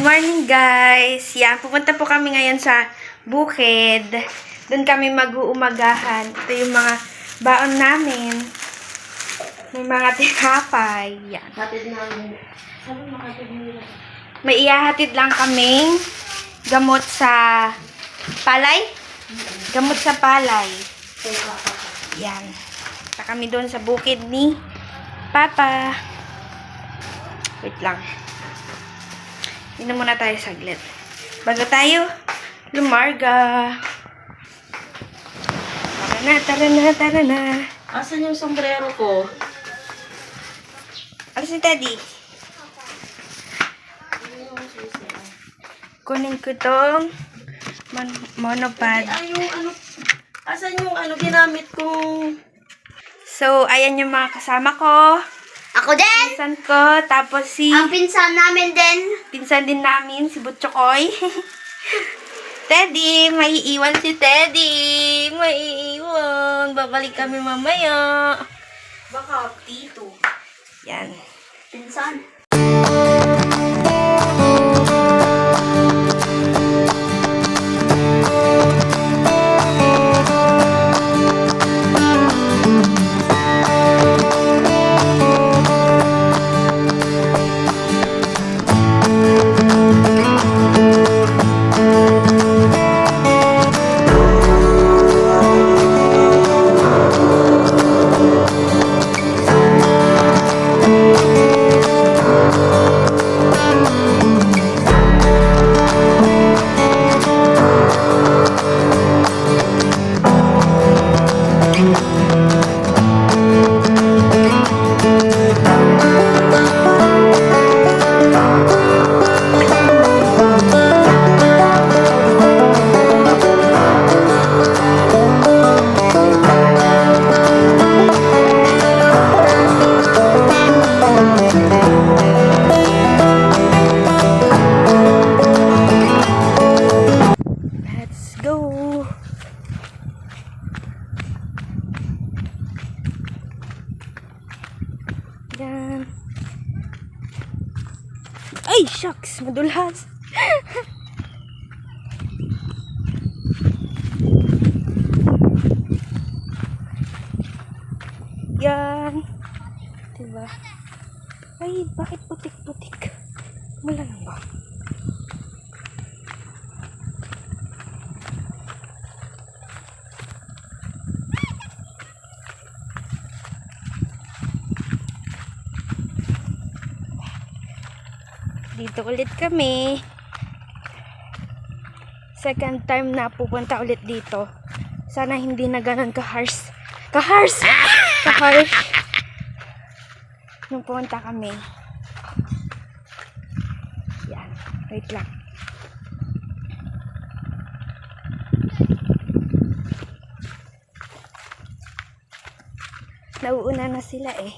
Morning guys! Yan, pupunta po kami ngayon sa bukid. Doon kami mag-uumagahan. Ito yung mga baon namin. May mga tinapay. Yan. Hatid namin. Sabi mo hatid nila. May ihahatid lang kaming gamot sa palay. Gamot sa palay. Yan. Punta kami doon sa bukid ni Papa. Wait lang. Inom muna tayo saglit. Bago tayo lumarga. Tara na. Asan yung sombrero ko? Ano si Teddy? Kunin ko tong monopod. Ay, yung ano, asan yung ano ginamit kong... So, ayan yung mga kasama ko. Ako din! Pinsan ko. Tapos si... Ang pinsan namin din. Pinsan din namin, si Butchokoy. Teddy! Maiiwan si Teddy! Maiiwan! Babalik kami mamaya. Baka tito. Yan. Pinsan. Let's go! Yan. Ay, shucks! Madulas! Yan. Diba? Ay, bakit putik-putik? Wala lang ba? Dito ulit kami. Second time na pupunta ulit dito. Sana hindi na ganun ka-harsh. Ka-harsh! Ka-harsh. Nung pumunta kami. Yan. Wait lang. Nauuna na sila eh.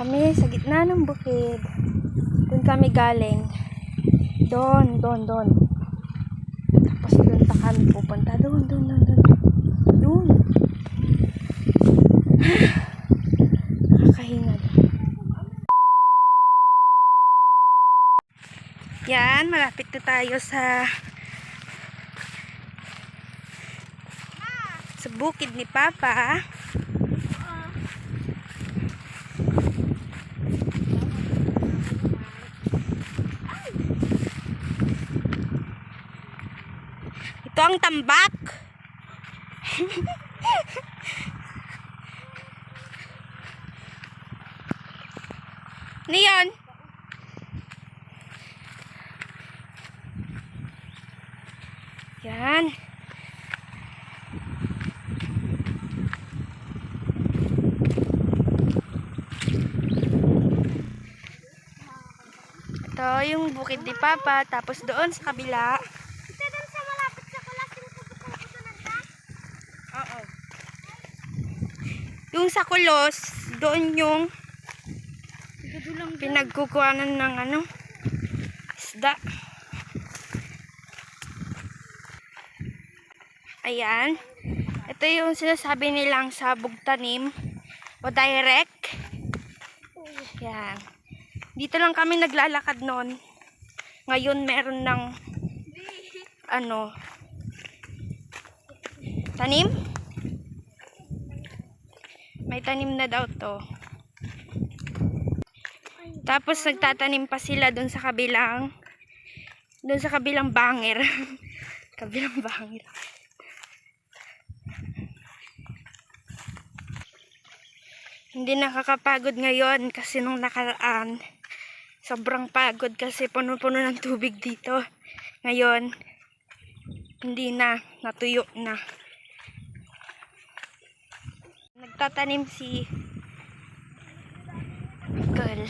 Kami sa gitna ng bukid. Doon kami galing. Doon. Tapos doon pa kami pupunta. Doon. Nakakahinga. Yan, malapit na tayo sa bukid ni Papa. Ito ang tambak. Niyon. Yan. Ito yung bukid ni Papa. Tapos doon sa kabila. Yung sa Kulos, doon yung pinagkukuhanan ng isda. Ayan. Ito yung sinasabi nilang sabog tanim o direct. Ayan. Dito lang kami naglalakad noon. Ngayon meron ng tanim. May tanim na daw to. Tapos nagtatanim pa sila doon sa kabilang bangir. Kabilang bangir. Hindi nakakapagod ngayon kasi nung nakaraan sobrang pagod kasi puno-puno ng tubig dito. Ngayon hindi na, natuyo na. Nagtatanim si girl.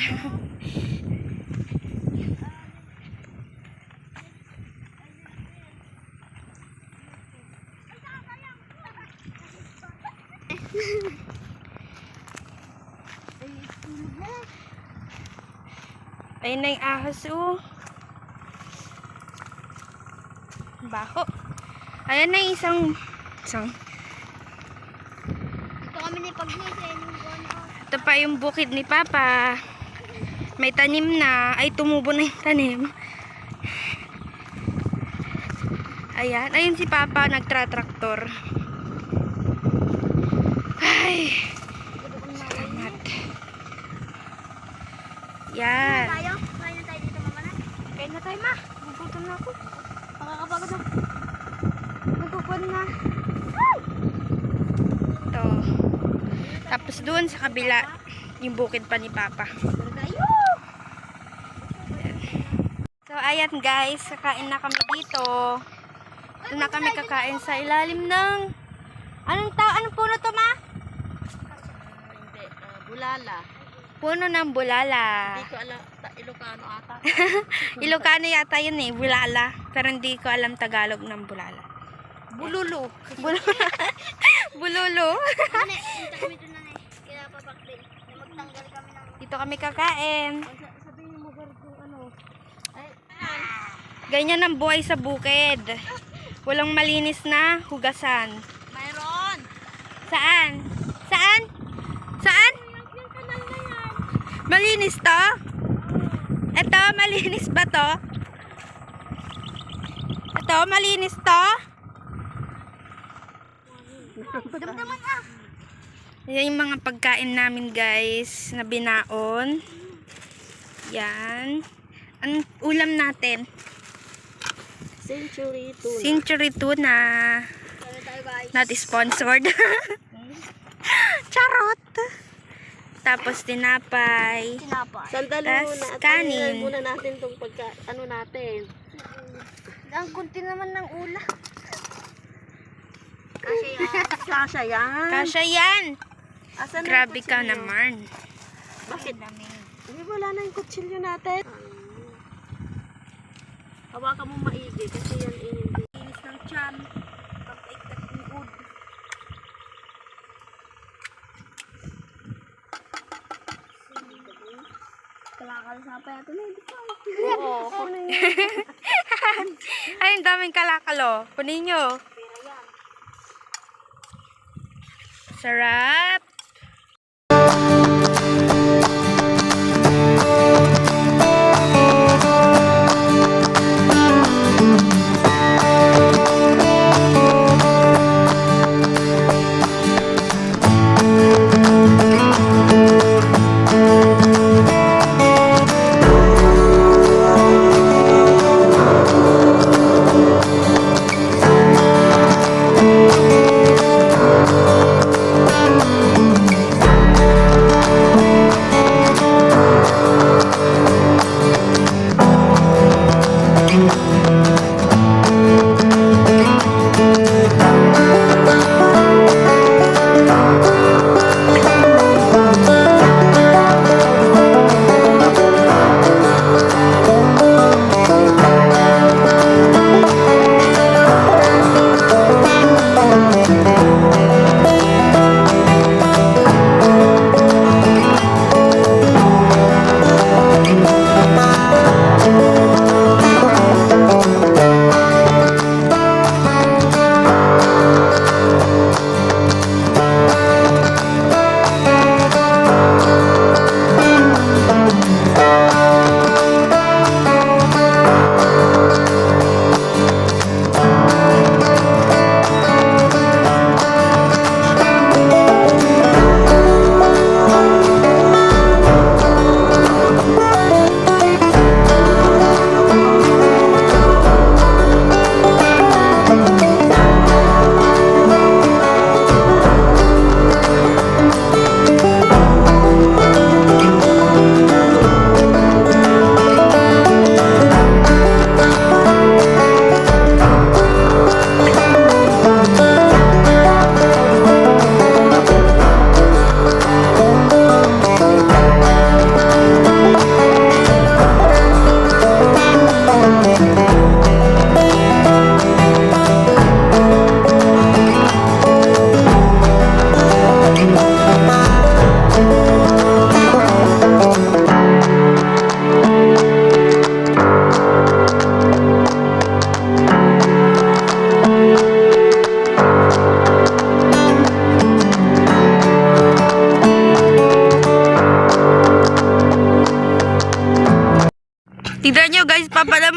Ayun na yung ahas, baho. Ayan na yung isang Ito kami ni Pagnisin. ito pa yung bukid ni Papa. May tanim na. Ay, tumubo na yung tanim. Ayan. Ayun si Papa, nagtra-traktor. Ay. Salamat. Yan. Tayo? Kain na tayo dito, mama na. Kain na tayo, ma. Gugutom na ako. Makakapagod na. Nagkukon na. Ito. Tapos doon sa kabila, yung bukid pa ni Papa. Tayo! So, ayan guys, kakain na kami dito. Ito na kami kakain sa ilalim ng... Anong puno to, ma? Hindi, bulala. Puno ng bulala. Hindi ko alam, Ilocano ata. Ilocano yata yun bulala. Pero hindi ko alam Tagalog ng bulala. Bululu. Bulolo. Nane, punta kami doon, nane. Kaya papakdin. Magtanggal kami ng... Dito kami kakain. Sabihin mo ba kung ay, Ganyan ang buhay sa bukid. Walang malinis na hugasan. mayroon. Saan? Saan? Saan? Yung kanal na yan. Malinis to? Ito, malinis ba to? Ito, malinis to? Damdaman ah! Yan yung mga pagkain namin guys na binaon. Yan. Anong ulam natin? Century tuna. Century tuna. Kaya tayo guys. Not sponsored. Charot. Tapos tinapay. Tinapay. Sandali Tas muna. kanin. Tingnan muna natin itong natin. Ang kunti naman ng ulam. Kasi yan. Kasha yan. Kasya yan. Asan na Grabe yung ka kutsilyo? naman. Bakit? Hindi, wala na yung kutsilyo natin. Hawakan mo maigi kasi yan hindi. Inis ng tiyan. Pag-ikot ng ud. Kalakal sa pa yato na. Hindi ko. Oo, kunin niyo. Ay, ang daming kalakalo. Kunin nyo. Sarap.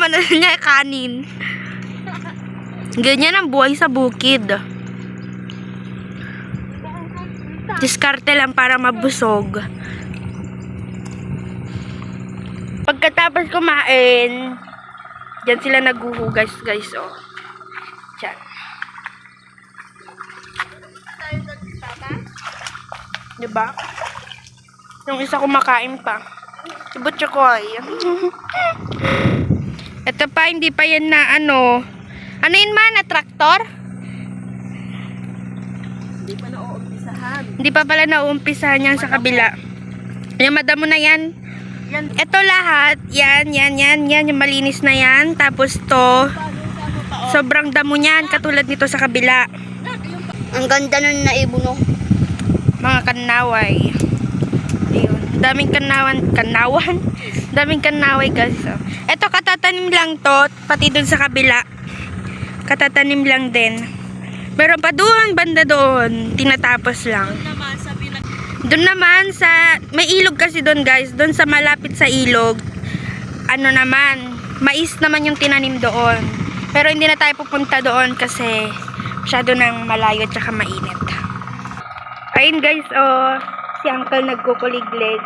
naman ano niya, kanin. Ganyan ang buhay sa bukid. Diskarte lang para mabusog. Pagkatapos kumain, dyan sila naghuhugas, guys, oh. Diyan. Diba? Yung isa kumakain pa. Si Butchokoy. Ito pa, hindi pa yan na ano. Ano yun man, na traktor? Hindi pa na-uumpisahan. Hindi pa pala nauumpisahan yan sa kabila. Yung madamo na yan. Yan. Ito lahat, yan, yung malinis na yan. Tapos to, sobrang damo niyan, katulad nito sa kabila. Ang ganda nun na ibuno. Mga kanaway. Ayun, daming kanawan. Daming kanaway guys. Oh. Ito katatanim lang to, pati dun sa kabila. Katatanim lang din. Meron pa doon, banda doon, tinatapos lang. Naman, sabi na Doon naman sa, may ilog kasi doon guys, doon sa malapit sa ilog, ano naman, mais naman yung tinanim doon. Pero hindi na tayo pupunta doon kasi masyado nang malayo at saka mainit. Ayun guys, oh, si uncle nagkukuliglig.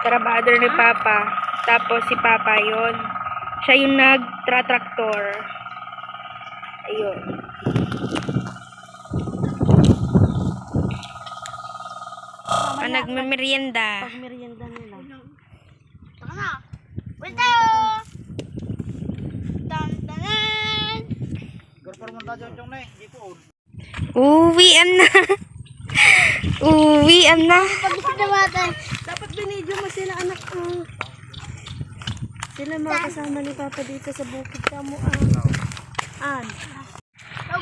Trabador ni Papa. Tapos si Papa yon, siya yung nagtratraktor. Ayun. Nagmamerienda. pagmerienda nila. Taka na. Wait tayo. Tantanan. Uwian na. Uwian na. Pag-isip na natin. Dapat binidyo mo sila, anak ko. Sila mga kasama ni Papa dito sa bukid kamo.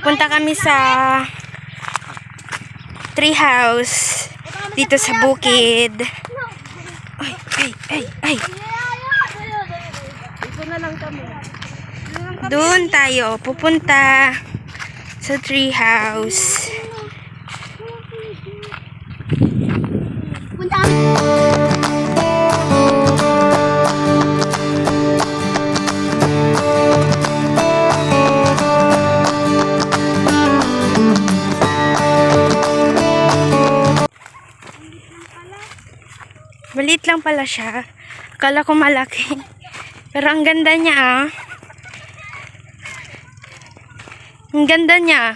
Punta kami sa tree house dito sa bukid. Ay. Dito na lang kami. Doon tayo pupunta sa tree house. Punta. Maliit lang pala siya. Akala ko malaki. Pero ang ganda niya ah. Ang ganda niya.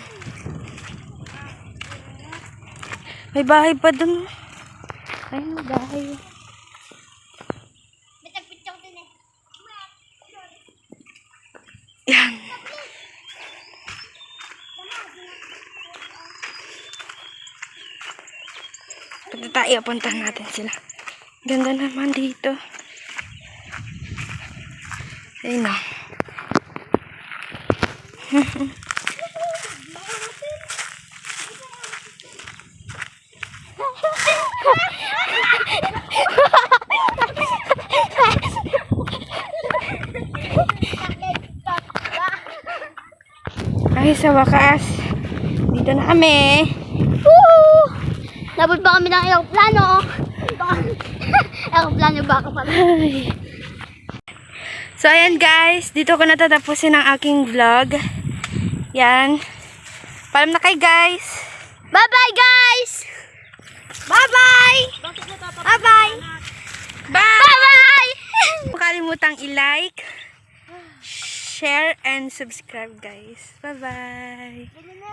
May bahay pa dun. Ay, may bahay. Bitag-bitag din eh. Yan. Punta tayo, puntahan natin sila. Ganda naman dito. Ayun na. Ay, sa wakas. Dito na kami. Woo! Nabot pa kami ng aeroplano. Aeroplano ba ako pala? So, ayan guys. Dito ko natatapusin ang aking vlog. Yan. Paalam na kayo guys. Bye-bye guys! Bye-bye! Bye-bye! Bye! Bye-bye! Huwag kalimutang i-like, share, and subscribe guys. Bye-bye!